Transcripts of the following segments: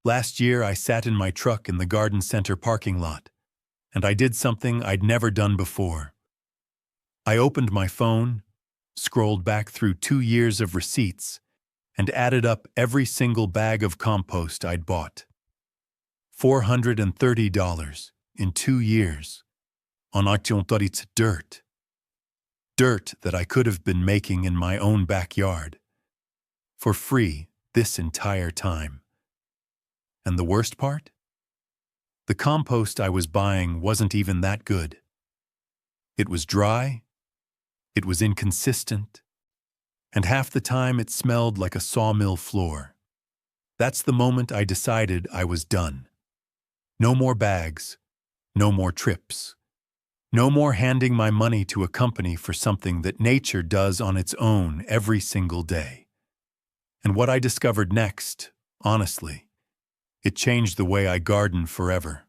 Last year, I sat in my truck in the garden center parking lot, and I did something I'd never done before. I opened my phone, scrolled back through 2 years of receipts, and added up every single bag of compost I'd bought. $430 in 2 years. On Odorless dirt. Dirt that I could have been making in my own backyard. For free this entire time. And the worst part? The compost I was buying wasn't even that good. It was dry, it was inconsistent, and half the time it smelled like a sawmill floor. That's the moment I decided I was done. No more bags, no more trips. No more handing my money to a company for something that nature does on its own every single day. And what I discovered next, honestly, it changed the way I garden forever.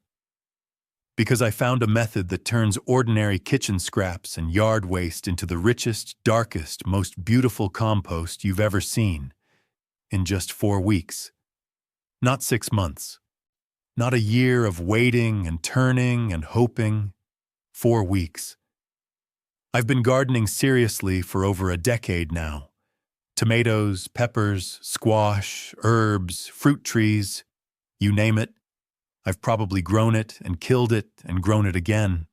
Because I found a method that turns ordinary kitchen scraps and yard waste into the richest, darkest, most beautiful compost you've ever seen in just 4 weeks. Not 6 months. Not a year of waiting and turning and hoping. 4 weeks. I've been gardening seriously for over a decade now. Tomatoes, peppers, squash, herbs, fruit trees, you name it. I've probably grown it and killed it and grown it again.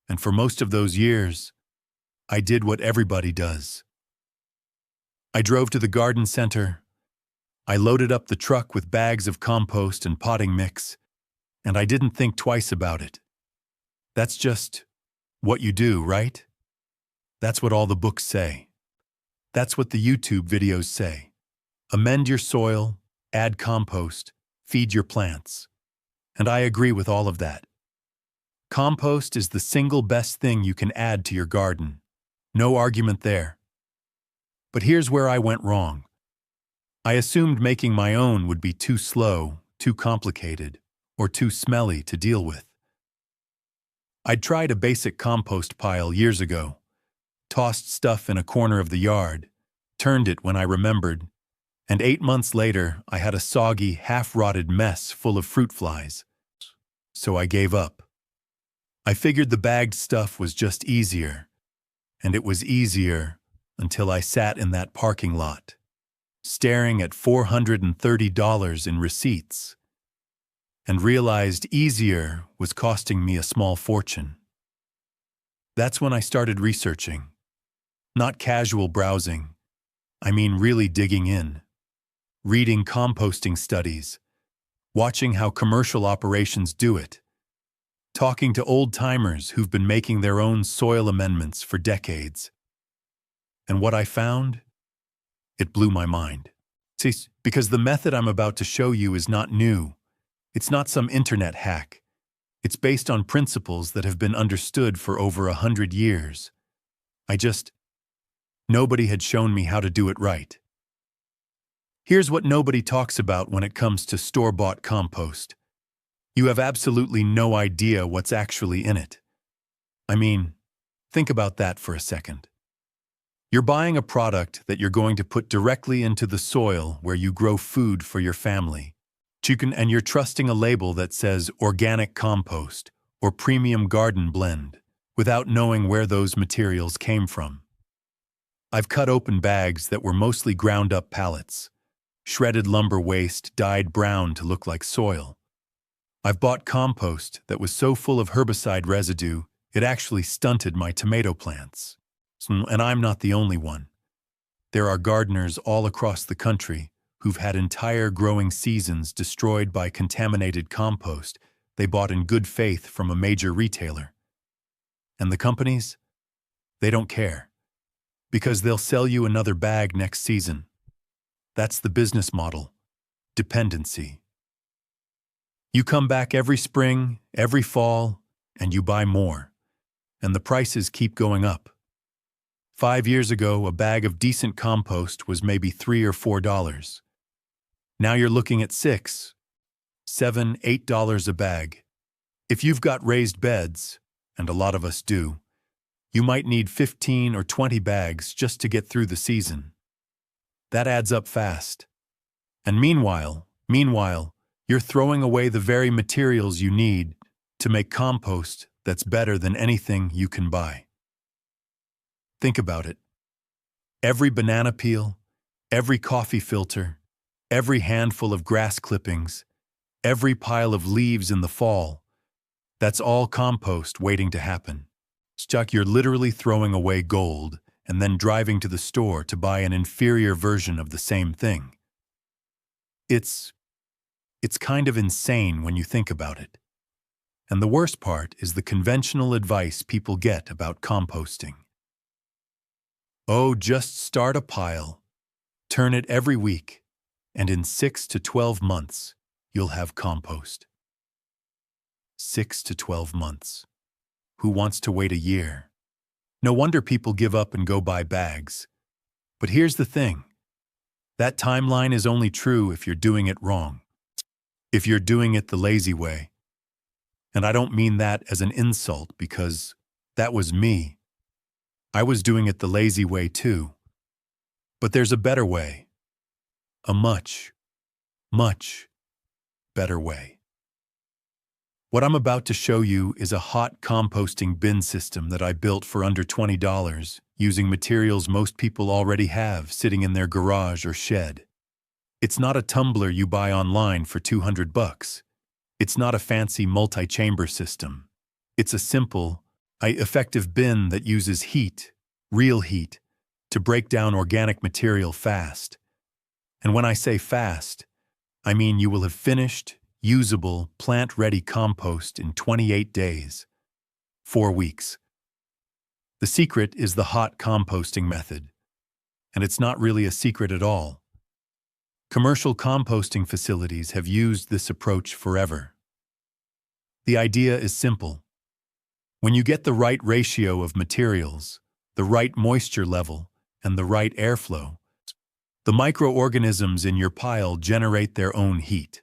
And for most of those years, I did what everybody does. I drove to the garden center. I loaded up the truck with bags of compost and potting mix, and I didn't think twice about it. That's just what you do, right? That's what all the books say. That's what the YouTube videos say. Amend your soil, add compost, feed your plants. And I agree with all of that. Compost is the single best thing you can add to your garden. No argument there. But here's where I went wrong. I assumed making my own would be too slow, too complicated, or too smelly to deal with. I'd tried a basic compost pile years ago, tossed stuff in a corner of the yard, turned it when I remembered, and 8 months later I had a soggy, half-rotted mess full of fruit flies. So I gave up. I figured the bagged stuff was just easier, and it was easier until I sat in that parking lot, staring at $430 in receipts, and realized easier was costing me a small fortune. That's when I started researching. Not casual browsing. I mean really digging in. Reading composting studies. Watching how commercial operations do it. Talking to old-timers who've been making their own soil amendments for decades. And what I found? It blew my mind. See, because the method I'm about to show you is not new. It's not some internet hack. It's based on principles that have been understood for over 100 years. Nobody had shown me how to do it right. Here's what nobody talks about when it comes to store-bought compost. You have absolutely no idea what's actually in it. I mean, think about that for a second. You're buying a product that you're going to put directly into the soil where you grow food for your family. And you're trusting a label that says organic compost or premium garden blend without knowing where those materials came from. I've cut open bags that were mostly ground-up pallets, shredded lumber waste dyed brown to look like soil. I've bought compost that was so full of herbicide residue it actually stunted my tomato plants. And I'm not the only one. There are gardeners all across the country who've had entire growing seasons destroyed by contaminated compost they bought in good faith from a major retailer. And the companies? They don't care. Because they'll sell you another bag next season. That's the business model. Dependency. You come back every spring, every fall, and you buy more. And the prices keep going up. 5 years ago, a bag of decent compost was maybe $3 or $4. Now you're looking at $6, $7, $8 a bag. If you've got raised beds, and a lot of us do, you might need 15 or 20 bags just to get through the season. That adds up fast. And meanwhile, You're throwing away the very materials you need to make compost that's better than anything you can buy. Think about it. Every banana peel, every coffee filter, every handful of grass clippings, every pile of leaves in the fall, that's all compost waiting to happen. Chuck, you're literally throwing away gold and then driving to the store to buy an inferior version of the same thing. It's kind of insane when you think about it. And the worst part is the conventional advice people get about composting. Oh, just start a pile, turn it every week, and in 6 to 12 months, you'll have compost. 6 to 12 months. Who wants to wait a year? No wonder people give up and go buy bags. But here's the thing. That timeline is only true if you're doing it wrong. If you're doing it the lazy way. And I don't mean that as an insult because that was me. I was doing it the lazy way too. But there's a better way. A much, much better way. What I'm about to show you is a hot composting bin system that I built for under $20 using materials most people already have sitting in their garage or shed. It's not a tumbler you buy online for $200. It's not a fancy multi-chamber system. It's a simple, effective bin that uses heat, real heat, to break down organic material fast. And when I say fast, I mean you will have finished, usable, plant-ready compost in 28 days, 4 weeks. The secret is the hot composting method, and it's not really a secret at all. Commercial composting facilities have used this approach forever. The idea is simple. When you get the right ratio of materials, the right moisture level, and the right airflow, the microorganisms in your pile generate their own heat.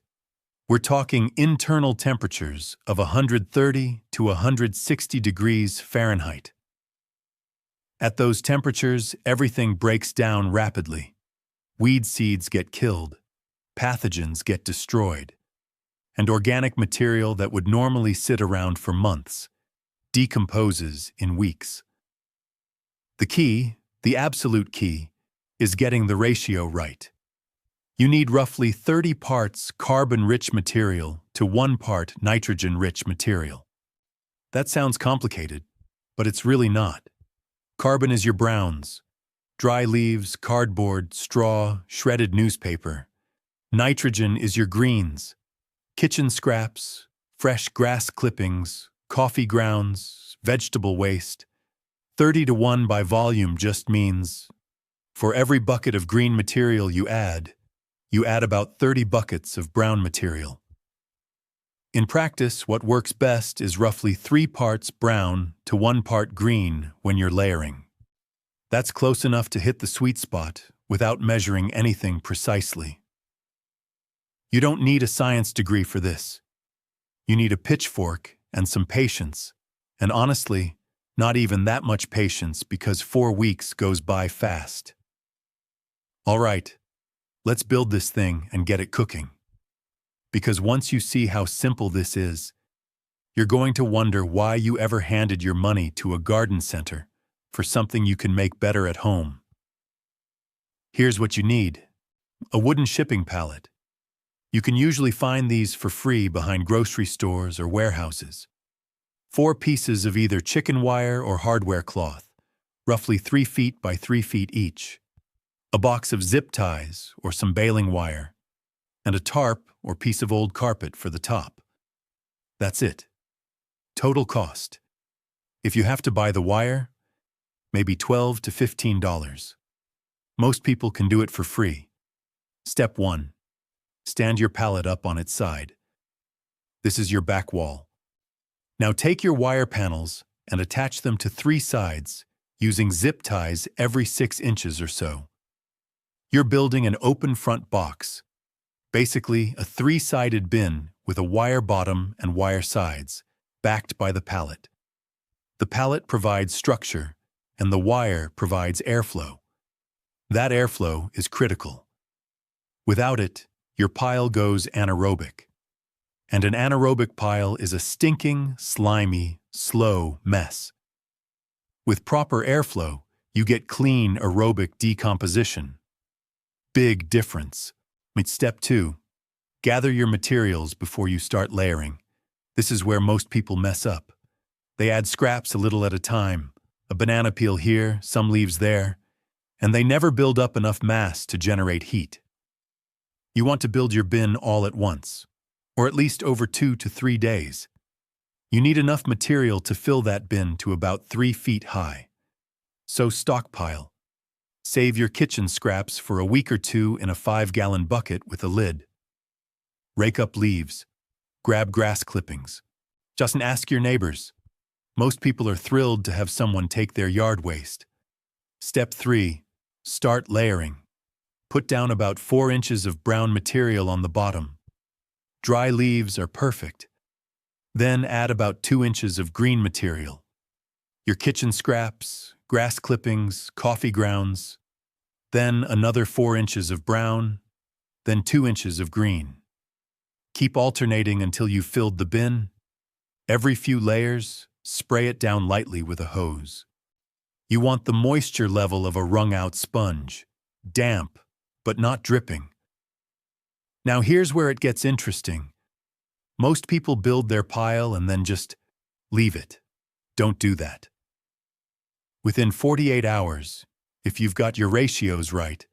We're talking internal temperatures of 130 to 160 degrees Fahrenheit. At those temperatures, everything breaks down rapidly. Weed seeds get killed, pathogens get destroyed, and organic material that would normally sit around for months decomposes in weeks. The key, the absolute key, is getting the ratio right. You need roughly 30 parts carbon-rich material to 1 part nitrogen-rich material. That sounds complicated, but it's really not. Carbon is your browns, dry leaves, cardboard, straw, shredded newspaper. Nitrogen is your greens, kitchen scraps, fresh grass clippings, coffee grounds, vegetable waste. 30 to 1 by volume just means, for every bucket of green material you add about 30 buckets of brown material. In practice, what works best is roughly 3 parts brown to 1 part green when you're layering. That's close enough to hit the sweet spot without measuring anything precisely. You don't need a science degree for this. You need a pitchfork and some patience, and honestly, not even that much patience because 4 weeks goes by fast. All right, let's build this thing and get it cooking. Because once you see how simple this is, you're going to wonder why you ever handed your money to a garden center for something you can make better at home. Here's what you need: a wooden shipping pallet. You can usually find these for free behind grocery stores or warehouses. 4 pieces of either chicken wire or hardware cloth, roughly 3 feet by 3 feet each. A box of zip ties or some baling wire, and a tarp or piece of old carpet for the top. That's it. Total cost. If you have to buy the wire, maybe $12 to $15. Most people can do it for free. Step 1. Stand your pallet up on its side. This is your back wall. Now take your wire panels and attach them to 3 sides using zip ties every 6 inches or so. You're building an open front box, basically a 3-sided bin with a wire bottom and wire sides, backed by the pallet. The pallet provides structure, and the wire provides airflow. That airflow is critical. Without it, your pile goes anaerobic, And an anaerobic pile is a stinking, slimy, slow mess. With proper airflow, you get clean aerobic decomposition. Big difference. Step 2. Gather your materials before you start layering. This is where most people mess up. They add scraps a little at a time, a banana peel here, some leaves there, and they never build up enough mass to generate heat. You want to build your bin all at once, or at least over 2 to 3 days. You need enough material to fill that bin to about 3 feet high. So stockpile. Save your kitchen scraps for a week or two in a 5-gallon bucket with a lid. Rake up leaves. Grab grass clippings. Just ask your neighbors. Most people are thrilled to have someone take their yard waste. Step 3. Start layering. Put down about 4 inches of brown material on the bottom. Dry leaves are perfect. Then add about 2 inches of green material. Your kitchen scraps, grass clippings, coffee grounds. Then another 4 inches of brown, then 2 inches of green. Keep alternating until you've filled the bin. Every few layers, spray it down lightly with a hose. You want the moisture level of a wrung-out sponge, damp, but not dripping. Now here's where it gets interesting. Most people build their pile and then just leave it. Don't do that. Within 48 hours, if you've got your ratios right,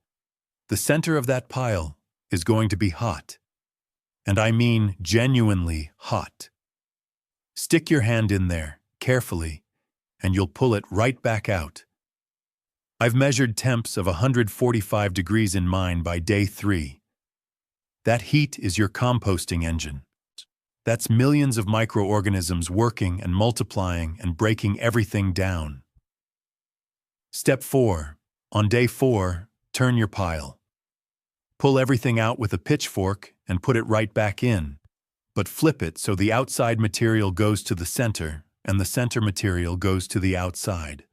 the center of that pile is going to be hot. And I mean genuinely hot. Stick your hand in there, carefully, and you'll pull it right back out. I've measured temps of 145 degrees in mine by day 3. That heat is your composting engine. That's millions of microorganisms working and multiplying and breaking everything down. Step 4. On day 4, turn your pile. Pull everything out with a pitchfork and put it right back in, but flip it so the outside material goes to the center and the center material goes to the outside.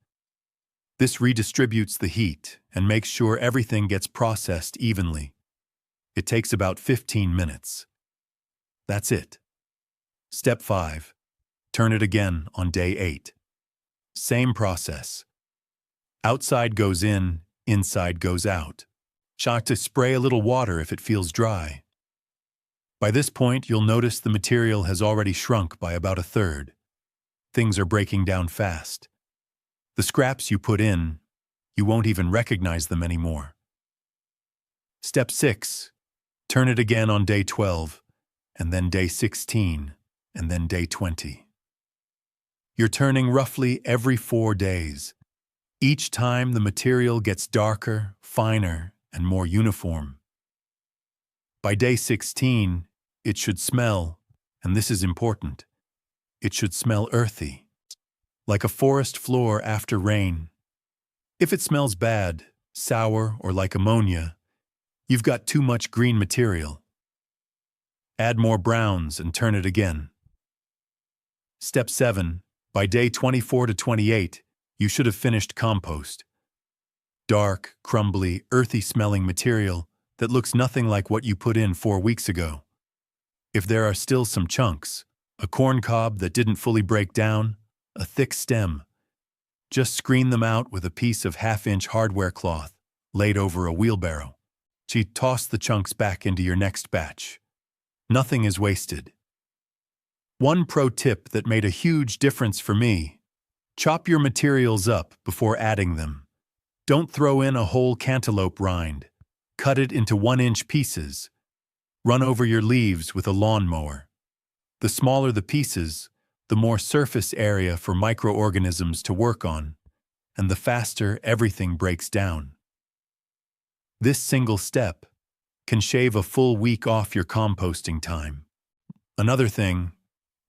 This redistributes the heat and makes sure everything gets processed evenly. It takes about 15 minutes. That's it. Step 5. Turn it again on day 8. Same process. Outside goes in, inside goes out. Try to spray a little water if it feels dry. By this point, you'll notice the material has already shrunk by about 1/3. Things are breaking down fast. The scraps you put in, you won't even recognize them anymore. Step 6. Turn it again on day 12, and then day 16, and then day 20. You're turning roughly every 4 days. Each time the material gets darker, finer, and more uniform. By day 16, it should smell, and this is important, it should smell earthy, like a forest floor after rain. If it smells bad, sour, or like ammonia, you've got too much green material. Add more browns and turn it again. Step 7. By day 24 to 28, you should have finished compost. Dark, crumbly, earthy-smelling material that looks nothing like what you put in 4 weeks ago. If there are still some chunks, a corn cob that didn't fully break down, a thick stem, just screen them out with a piece of 1/2-inch hardware cloth laid over a wheelbarrow. Toss the chunks back into your next batch. Nothing is wasted. One pro tip that made a huge difference for me: chop your materials up before adding them. Don't throw in a whole cantaloupe rind. Cut it into 1-inch pieces. Run over your leaves with a lawnmower. The smaller the pieces, the more surface area for microorganisms to work on, and the faster everything breaks down. This single step can shave a full week off your composting time. Another thing,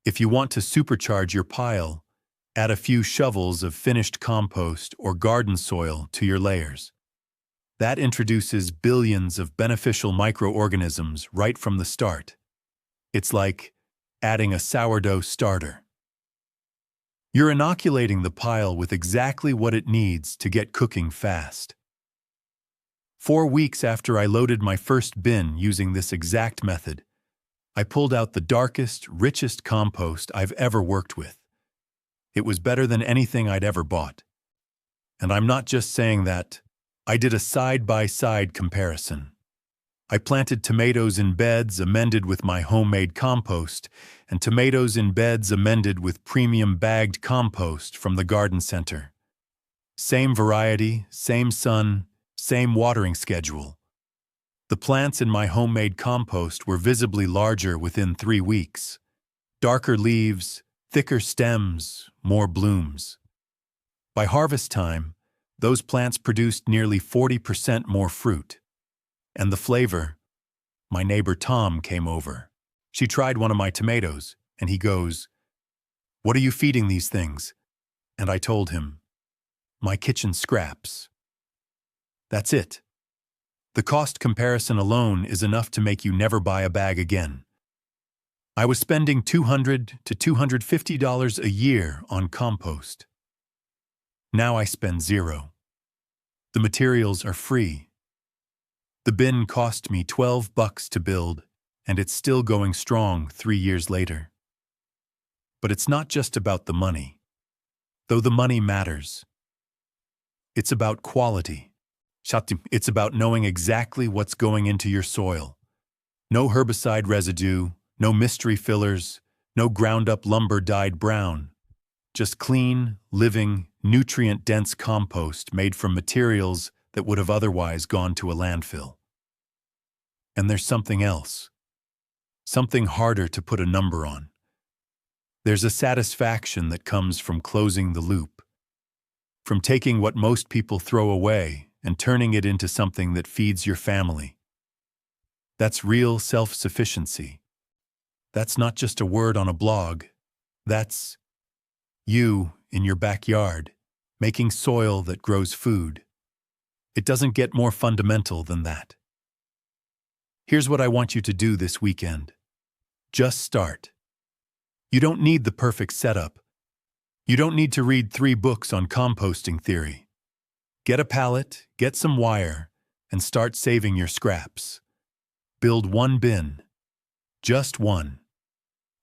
if you want to supercharge your pile, add a few shovels of finished compost or garden soil to your layers. That introduces billions of beneficial microorganisms right from the start. It's like adding a sourdough starter. You're inoculating the pile with exactly what it needs to get cooking fast. 4 weeks after I loaded my first bin using this exact method, I pulled out the darkest, richest compost I've ever worked with. It was better than anything I'd ever bought. And I'm not just saying that. I did a side-by-side comparison. I planted tomatoes in beds amended with my homemade compost, and tomatoes in beds amended with premium bagged compost from the garden center. Same variety, same sun, same watering schedule. The plants in my homemade compost were visibly larger within 3 weeks. Darker leaves, thicker stems, more blooms. By harvest time, those plants produced nearly 40% more fruit. And the flavor, my neighbor Tom came over. She tried one of my tomatoes, and he goes, "What are you feeding these things?" And I told him, "My kitchen scraps." That's it. The cost comparison alone is enough to make you never buy a bag again. I was spending $200 to $250 a year on compost. Now I spend $0. The materials are free. The bin cost me $12 to build, and it's still going strong 3 years later. But it's not just about the money, though the money matters. It's about quality. It's about knowing exactly what's going into your soil. No herbicide residue, no mystery fillers, no ground-up lumber dyed brown. Just clean, living, nutrient-dense compost made from materials that would have otherwise gone to a landfill. And there's something else. Something harder to put a number on. There's a satisfaction that comes from closing the loop. From taking what most people throw away and turning it into something that feeds your family. That's real self-sufficiency. That's not just a word on a blog. That's you in your backyard, making soil that grows food. It doesn't get more fundamental than that. Here's what I want you to do this weekend. Just start. You don't need the perfect setup. You don't need to read 3 books on composting theory. Get a pallet, get some wire, and start saving your scraps. Build one bin. Just one.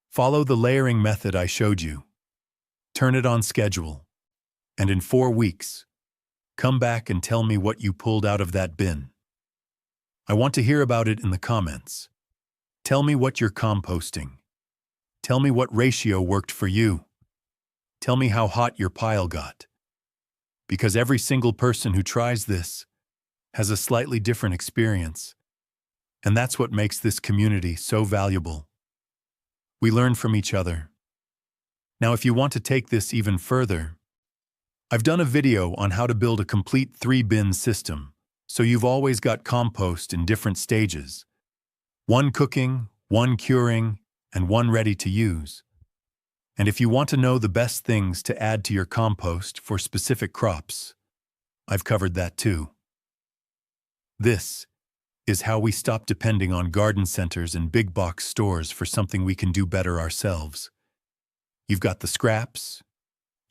Follow the layering method I showed you. Turn it on schedule. And in 4 weeks, come back and tell me what you pulled out of that bin. I want to hear about it in the comments. Tell me what you're composting. Tell me what ratio worked for you. Tell me how hot your pile got. Because every single person who tries this has a slightly different experience. And that's what makes this community so valuable. We learn from each other. Now, if you want to take this even further, I've done a video on how to build a complete 3-bin system, so you've always got compost in different stages. 1 cooking, 1 curing, and 1 ready to use. And if you want to know the best things to add to your compost for specific crops, I've covered that too. This is how we stop depending on garden centers and big box stores for something we can do better ourselves. You've got the scraps,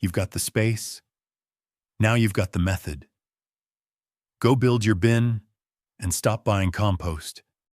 you've got the space, now you've got the method. Go build your bin and stop buying compost.